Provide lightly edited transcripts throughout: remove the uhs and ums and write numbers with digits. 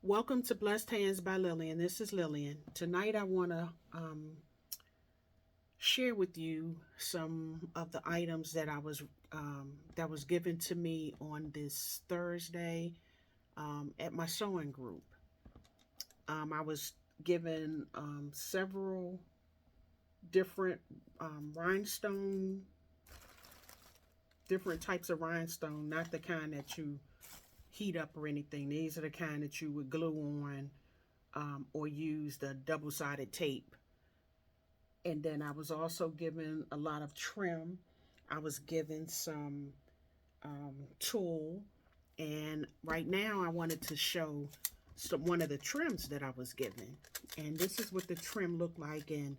Welcome to Blessed Hands by Lillian. This is Lillian. Tonight I want to share with you some of the items that was given to me on this Thursday at my sewing group. I was given several different rhinestone, different types of rhinestone, not the kind that you heat up or anything. These are the kind that you would glue on or use the double-sided tape. And then I was also given a lot of trim. I was given some tulle. And right now I wanted to show one of the trims that I was given. And this is what the trim looked like. And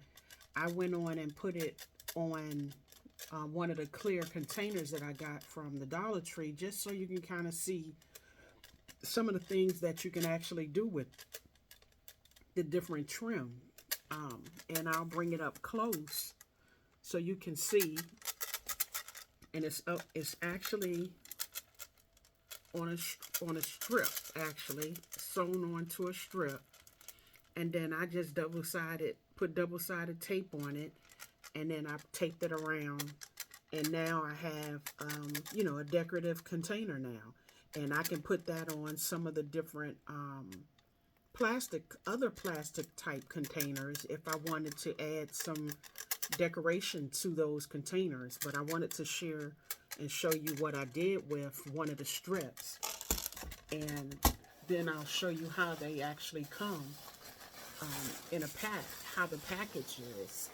I went on and put it on one of the clear containers that I got from the Dollar Tree, just so you can kind of see some of the things that you can actually do with the different trim. And I'll bring it up close so you can see. And it's actually on a strip, actually sewn onto a strip. And then I just put double-sided tape on it, and then I taped it around. And now I have, a decorative container now. And I can put that on some of the different other plastic type containers if I wanted to add some decoration to those containers. But I wanted to share and show you what I did with one of the strips. And then I'll show you how they actually come in a pack, how the package is.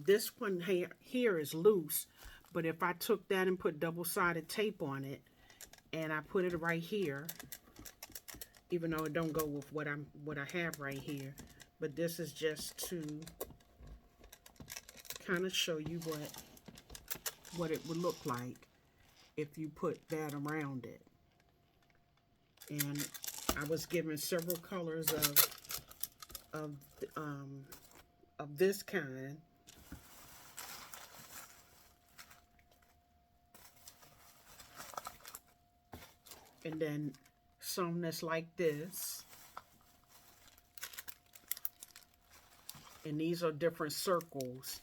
This one here is loose, but if I took that and put double-sided tape on it, and I put it right here, even though it don't go with what I have right here, but this is just to kind of show you what it would look like if you put that around it. And I was given several colors of this kind. And then some that's like this. And these are different circles.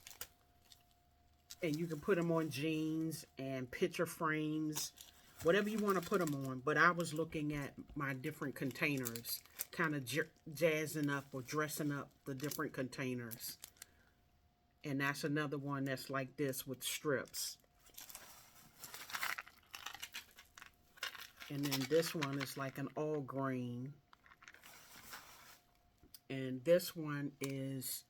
And you can put them on jeans and picture frames, whatever you want to put them on. But I was looking at my different containers, kind of jazzing up or dressing up the different containers. And that's another one that's like this with strips. And then this one is like an all green. And this one is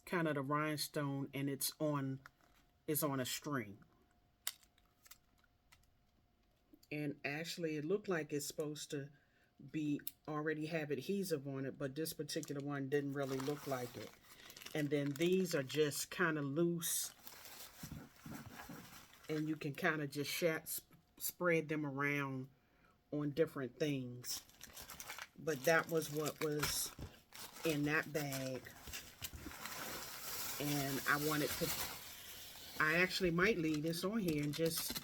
kind of the rhinestone, and it's on a string. And actually it looked like it's supposed to be already have adhesive on it, but this particular one didn't really look like it. And then these are just kind of loose, and you can kind of just spread them around on different things. But that was what was in that bag. And I actually might leave this on here and just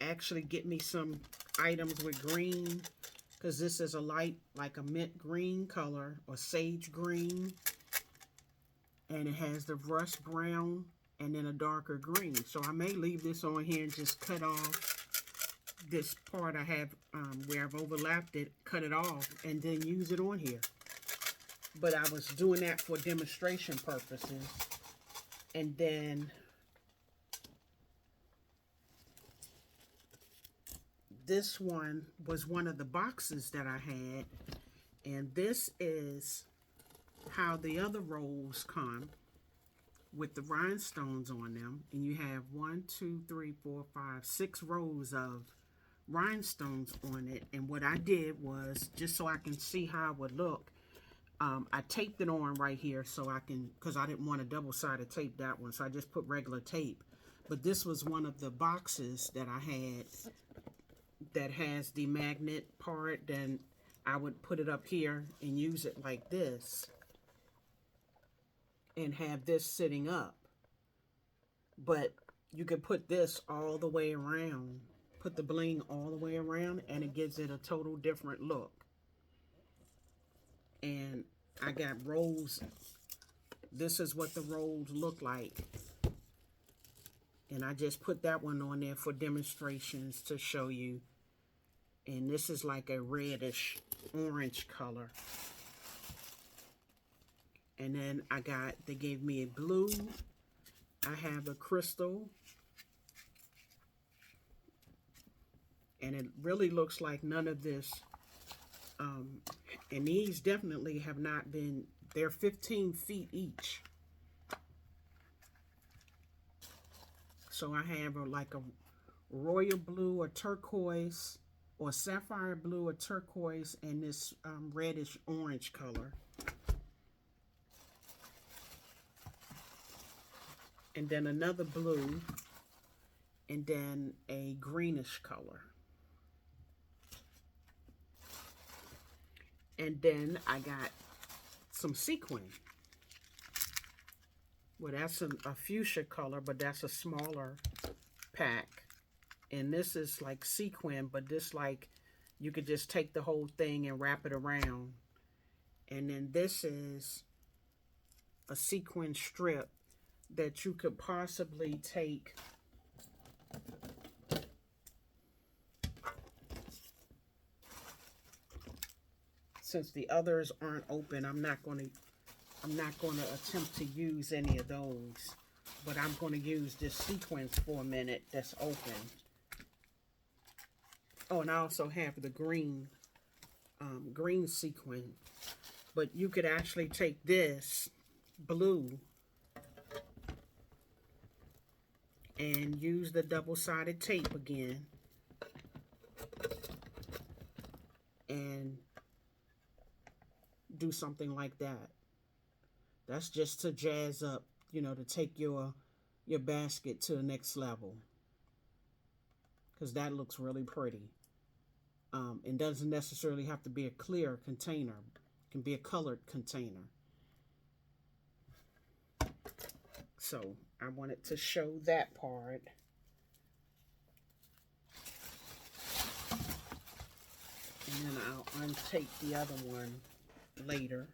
actually get me some items with green, because this is a light, like a mint green color or sage green. And it has the rust brown and then a darker green. So I may leave this on here and just cut off this part I have where I've overlapped it, cut it off, and then use it on here. But I was doing that for demonstration purposes. And then this one was one of the boxes that I had. And this is how the other rolls come, with the rhinestones on them. And you have 6 rows of rhinestones on it. And what I did was, just so I can see how it would look, I taped it on right here so I can, because I didn't want to double-sided tape that one, so I just put regular tape. But this was one of the boxes that I had that has the magnet part. Then I would put it up here and use it like this and have this sitting up. But you can put this all the way around put the bling all the way around, and it gives it a total different look. And I got rolls. This is what the rolls look like. And I just put that one on there for demonstrations to show you. And this is like a reddish orange color. And then they gave me a blue. I have a crystal. And it really looks like none of this. And these definitely have not been, they're 15 feet each. So I have like a royal blue or turquoise, or sapphire blue or turquoise, and this reddish orange color. And then another blue, and then a greenish color. And then I got some sequin. Well, that's a fuchsia color, but that's a smaller pack. And this is like sequin, but this like, you could just take the whole thing and wrap it around. And then this is a sequin strip that you could possibly take since the others aren't open. I'm not going to attempt to use any of those, but I'm going to use this sequence for a minute that's open. Oh, and I also have the green sequin, but you could actually take this blue and use the double-sided tape again and do something like that. That's just to jazz up, you know, to take your basket to the next level, because that looks really pretty. It doesn't necessarily have to be a clear container. It can be a colored container. So I wanted to show that part. And then I'll untake the other one later.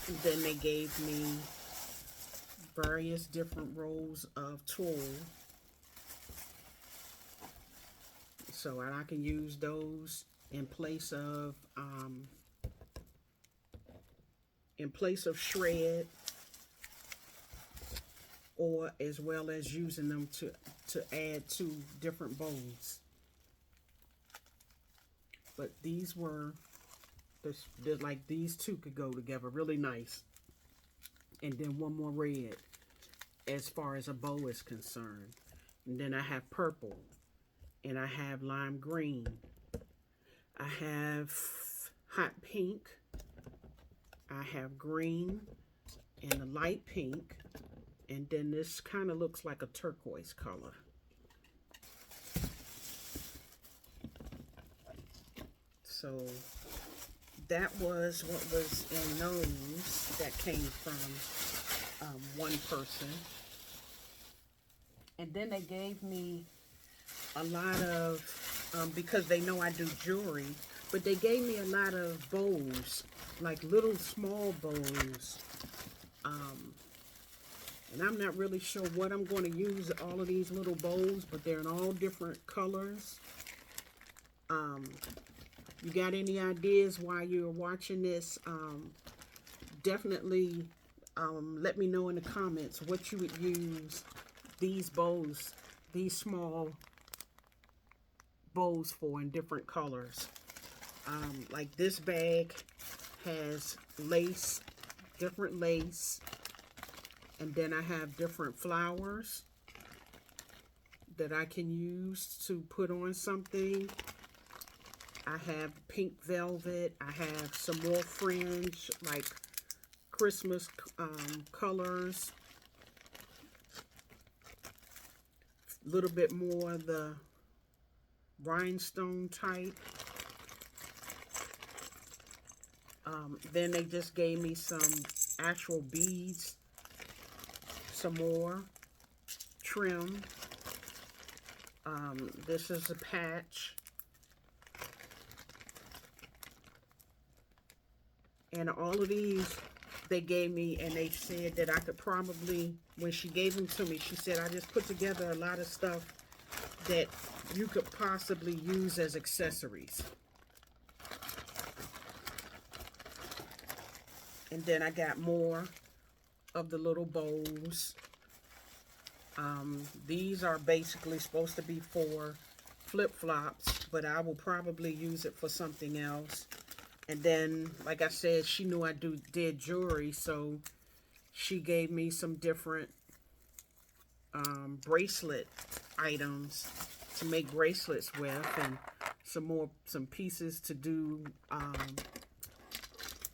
And then they gave me various different rolls of tulle. So I can use those in place of shred, or as well as using them to add to different bows. But these were like these two could go together really nice. And then one more red as far as a bow is concerned. And then I have purple. And I have lime green. I have hot pink. I have green and a light pink. And then this kind of looks like a turquoise color. So that was what was in those that came from one person. And then they gave me a lot of, because they know I do jewelry, but they gave me a lot of bows, like little small bows. And I'm not really sure what I'm going to use all of these little bows, but they're in all different colors. You got any ideas while you're watching this? Definitely let me know in the comments what you would use these bows, these small bows for in different colors. Like this bag has lace, different lace, and then I have different flowers that I can use to put on something. I have pink velvet. I have some more fringe, like Christmas colors. A little bit more the rhinestone type. Then they just gave me some actual beads, some more trim. This is a patch. And all of these they gave me, and they said that I could probably, when she gave them to me, she said I just put together a lot of stuff that you could possibly use as accessories. And then I got more of the little bowls. These are basically supposed to be for flip-flops, but I will probably use it for something else. And then, like I said, she knew I did jewelry, so she gave me some different bracelet items to make bracelets with, and some pieces to do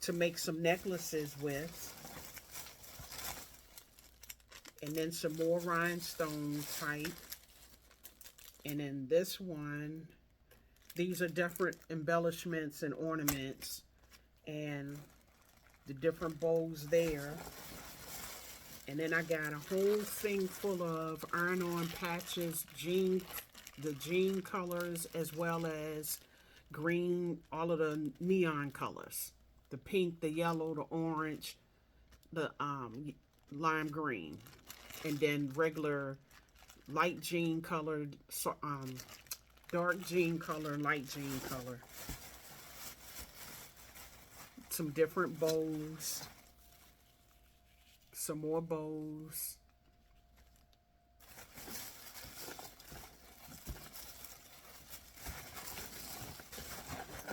to make some necklaces with. And then some more rhinestone type. And then this one, these are different embellishments and ornaments, and the different bowls there. And then I got a whole thing full of iron-on patches, the jean colors, as well as green, all of the neon colors. The pink, the yellow, the orange, the lime green. And then regular light jean colored, dark jean color, light jean color. Some different bows. Some more bows.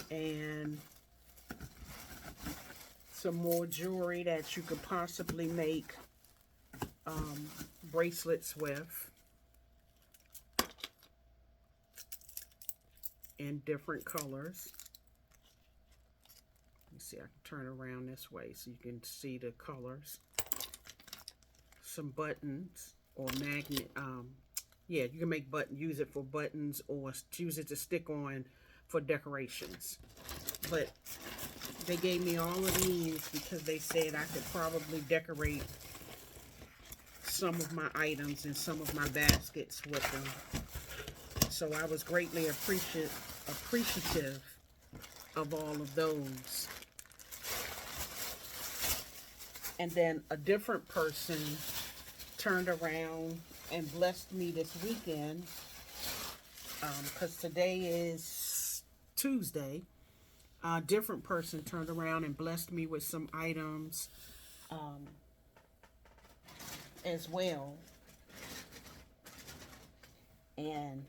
And some more jewelry that you could possibly make bracelets with. In different colors. Let me see, I can turn around this way so you can see the colors. Some buttons or magnet. Yeah, you can make use it for buttons, or use it to stick on for decorations. But they gave me all of these because they said I could probably decorate some of my items in some of my baskets with them. So I was greatly appreciative of all of those. And then a different person turned around and blessed me this weekend, because today is Tuesday. A different person turned around and blessed me with some items as well. And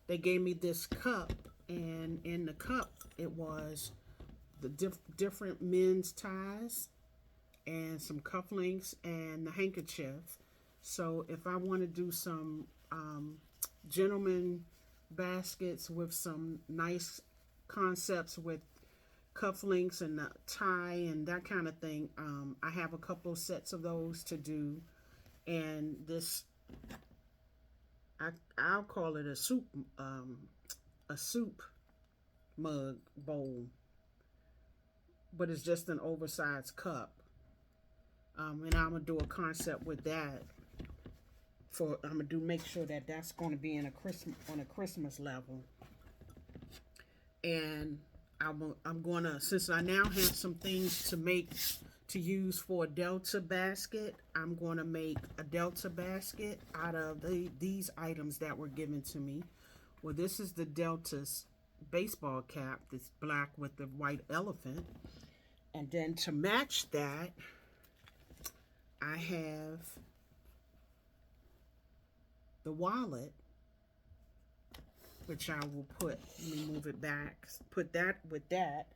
they gave me this cup, and in the cup it was the different men's ties and some cufflinks and the handkerchief. So if I want to do some gentleman baskets with some nice concepts with cufflinks and the tie and that kind of thing, I have a couple of sets of those to do. And this, I'll call it a soup mug bowl, but it's just an oversized cup. And I'm gonna do a concept with that. I'm gonna make sure that that's gonna be on a Christmas level. And I'm gonna, since I now have some things to use for a Delta basket, I'm gonna make a Delta basket out of these items that were given to me. Well, this is the Delta's baseball cap, this black with the white elephant. And then to match that, I have the wallet, which I will let me move it back, put that with that.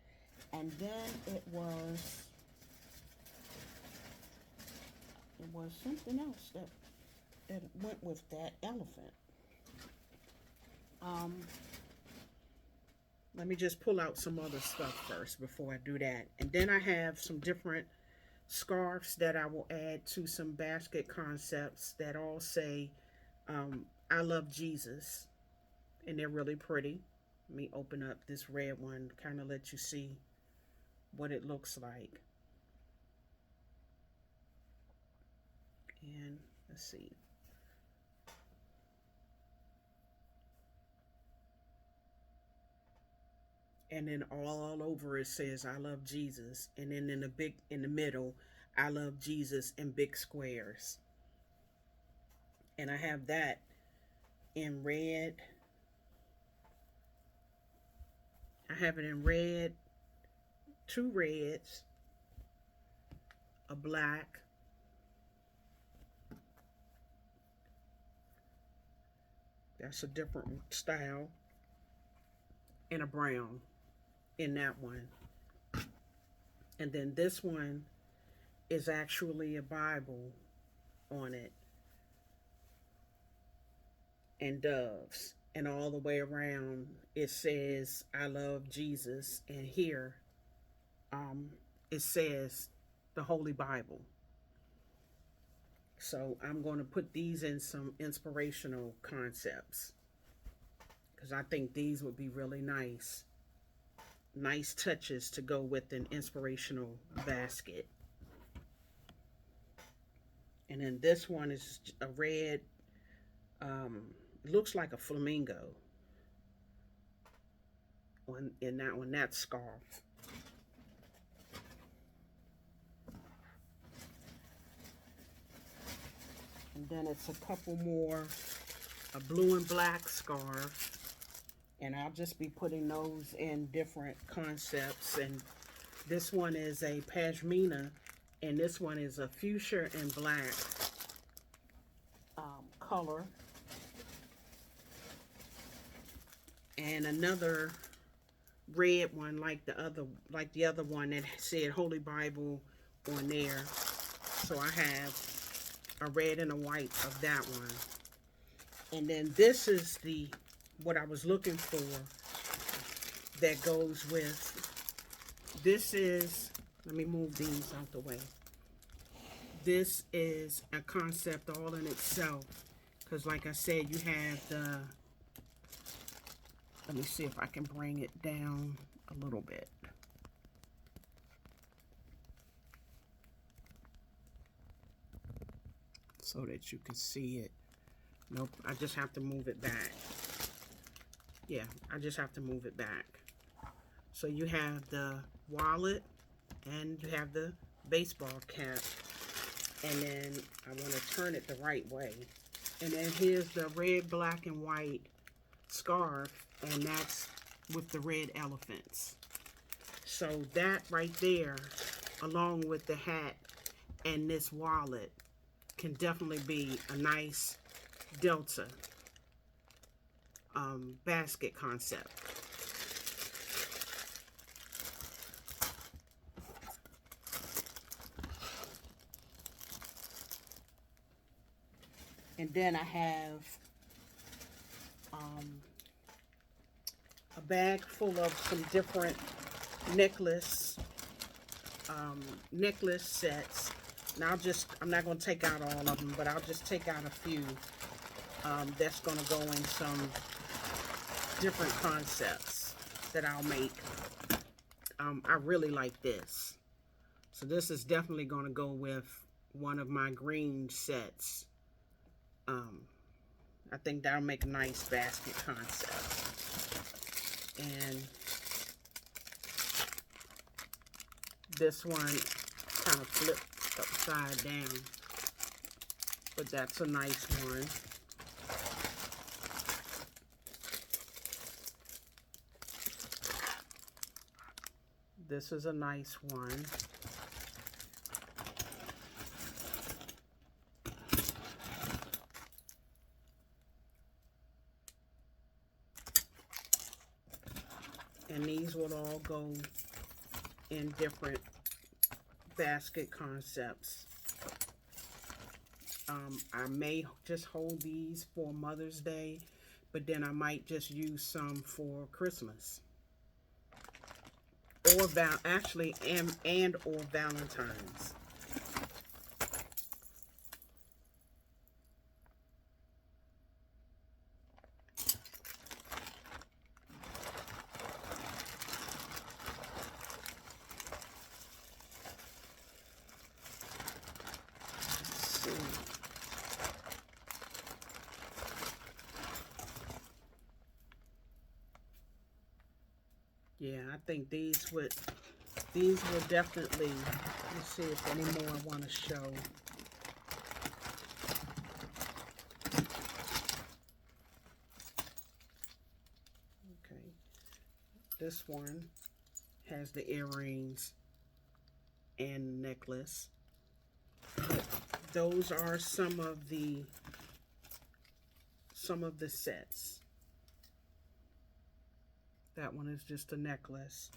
And then it was something else that went with that elephant. Let me just pull out some other stuff first before I do that. And then I have some different scarves that I will add to some basket concepts that all say, I love Jesus. And they're really pretty. Let me open up this red one, kind of let you see. what it looks like. And let's see. And then all over it says I love Jesus, and then in the middle, I love Jesus in big squares. And I have that in red. I have it in red, two reds, a black, that's a different style, and a brown in that one. And then this one is actually a Bible on it, and doves. And all the way around it says I love Jesus, and here it says the Holy Bible. So I'm going to put these in some inspirational concepts, because I think these would be really nice touches to go with an inspirational basket. And then this one is a red, looks like a flamingo in that one, that scarf. And then it's a couple more, a blue and black scarf. And I'll just be putting those in different concepts. And this one is a pashmina, and this one is a fuchsia and black color. And another red one like the other one that said Holy Bible on there. So I have a red and a white of that one. And then this is what I was looking for that goes with. This is, let me move these out the way. This is a concept all in itself, because like I said, you have the, let me see if I can bring it down a little bit. So that you can see it. Nope, I just have to move it back. Yeah, I just have to move it back. So you have the wallet, and you have the baseball cap. And then I want to turn it the right way. And then here's the red, black, and white scarf, and that's with the red elephants. So that right there, along with the hat and this wallet, can definitely be a nice Delta basket concept. And then I have a bag full of some different necklace sets. Now I'm not going to take out all of them, but I'll just take out a few that's going to go in some different concepts that I'll make. I really like this. So this is definitely going to go with one of my green sets. I think that'll make a nice basket concept. And this one kind of flipped upside down, but that's a nice one. This is a nice one. And these will all go in different basket concepts. I may just hold these for Mother's Day, but then I might just use some for Christmas. Or actually, and or Valentine's. Yeah, I think these would definitely, let's see if any more I want to show. Okay, this one has the earrings and necklace. But those are some of the sets. That one is just a necklace.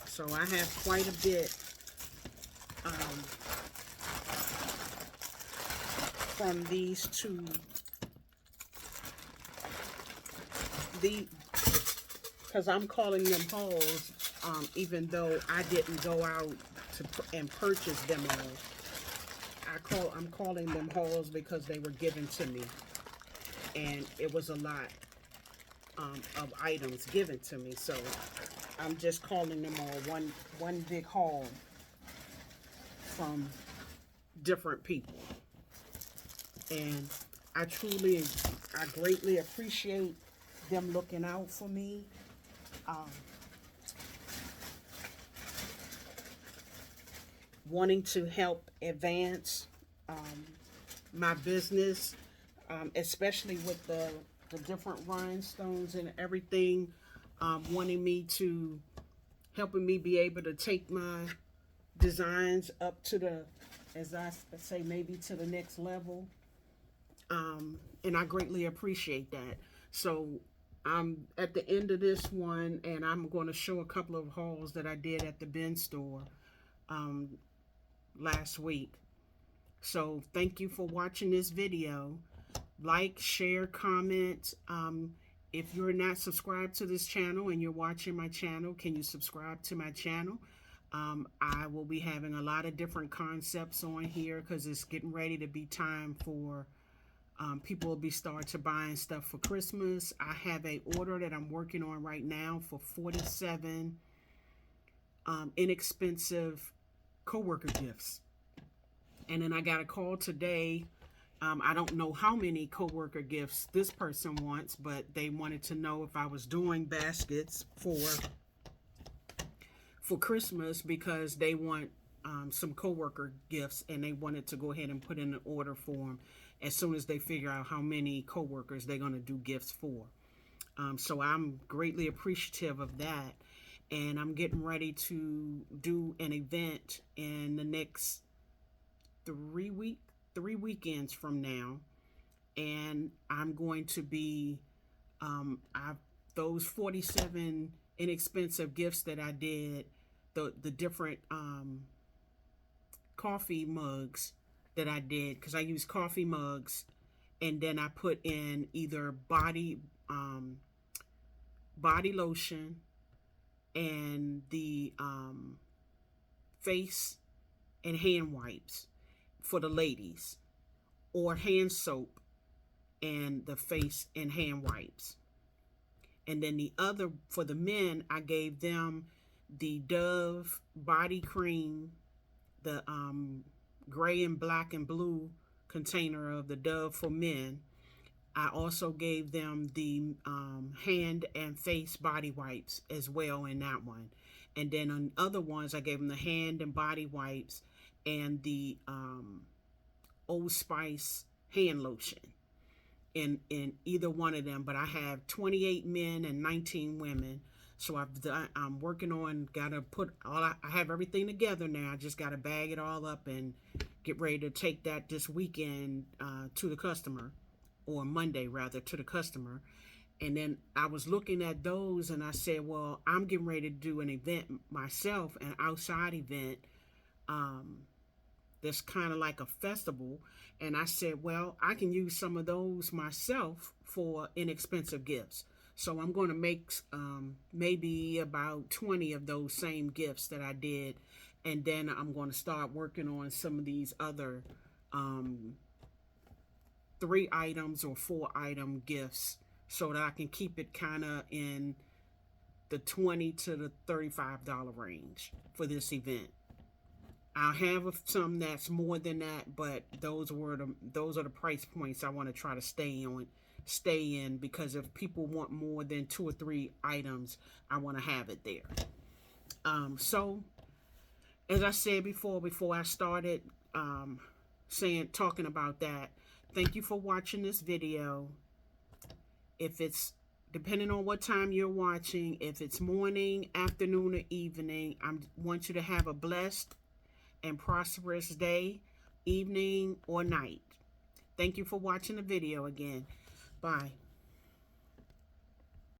So I have quite a bit from these two. Because I'm calling them hauls, even though I didn't go out and purchase them all. I'm calling them hauls because they were given to me, and it was a lot of items given to me. So I'm just calling them all one big haul from different people, and I greatly appreciate them looking out for me. Wanting to help advance my business, especially with the different rhinestones and everything, helping me be able to take my designs up to the, as I say, maybe to the next level. And I greatly appreciate that. So I'm at the end of this one, and I'm going to show a couple of hauls that I did at the bin store last week. So thank you for watching this video. Like, share, comment. If you're not subscribed to this channel and you're watching my channel, can you subscribe to my channel? I will be having a lot of different concepts on here because it's getting ready to be time for people will be starting to buying stuff for Christmas. I have a order that I'm working on right now for 47 inexpensive coworker gifts. And then I got a call today. I don't know how many coworker gifts this person wants, but they wanted to know if I was doing baskets for Christmas because they want some coworker gifts, and they wanted to go ahead and put in an order for them as soon as they figure out how many coworkers they're going to do gifts for. So I'm greatly appreciative of that, and I'm getting ready to do an event in the next 3 weekends from now, and I'm going to be those 47 inexpensive gifts that I did, the different coffee mugs that I did, because I use coffee mugs, and then I put in either body lotion and the face and hand wipes for the ladies, or hand soap and the face and hand wipes. And then the other, for the men, I gave them the Dove body cream, the gray and black and blue container of the Dove for men. I also gave them the hand and face body wipes as well in that one. And then on other ones, I gave them the hand and body wipes and the Old Spice hand lotion in either one of them. But I have 28 men and 19 women. So I'm working on, I have everything together now. I just got to bag it all up and get ready to take that this weekend to the customer, or Monday rather, to the customer. And then I was looking at those, and I said, well, I'm getting ready to do an event myself, an outside event that's kind of like a festival. And I said, well, I can use some of those myself for inexpensive gifts. So I'm going to make maybe about 20 of those same gifts that I did. And then I'm going to start working on some of these other 3 items or 4 item gifts, so that I can keep it kind of in the $20 to the $35 range for this event. I'll have some that's more than that, but those are the price points I want to try to stay stay in, because if people want more than 2 or 3 items, I want to have it there. So as I said before I started talking about that, thank you for watching this video. If it's depending on what time you're watching, if it's morning, afternoon, or evening, I want you to have a blessed and prosperous day, evening, or night. Thank you for watching the video again. Bye.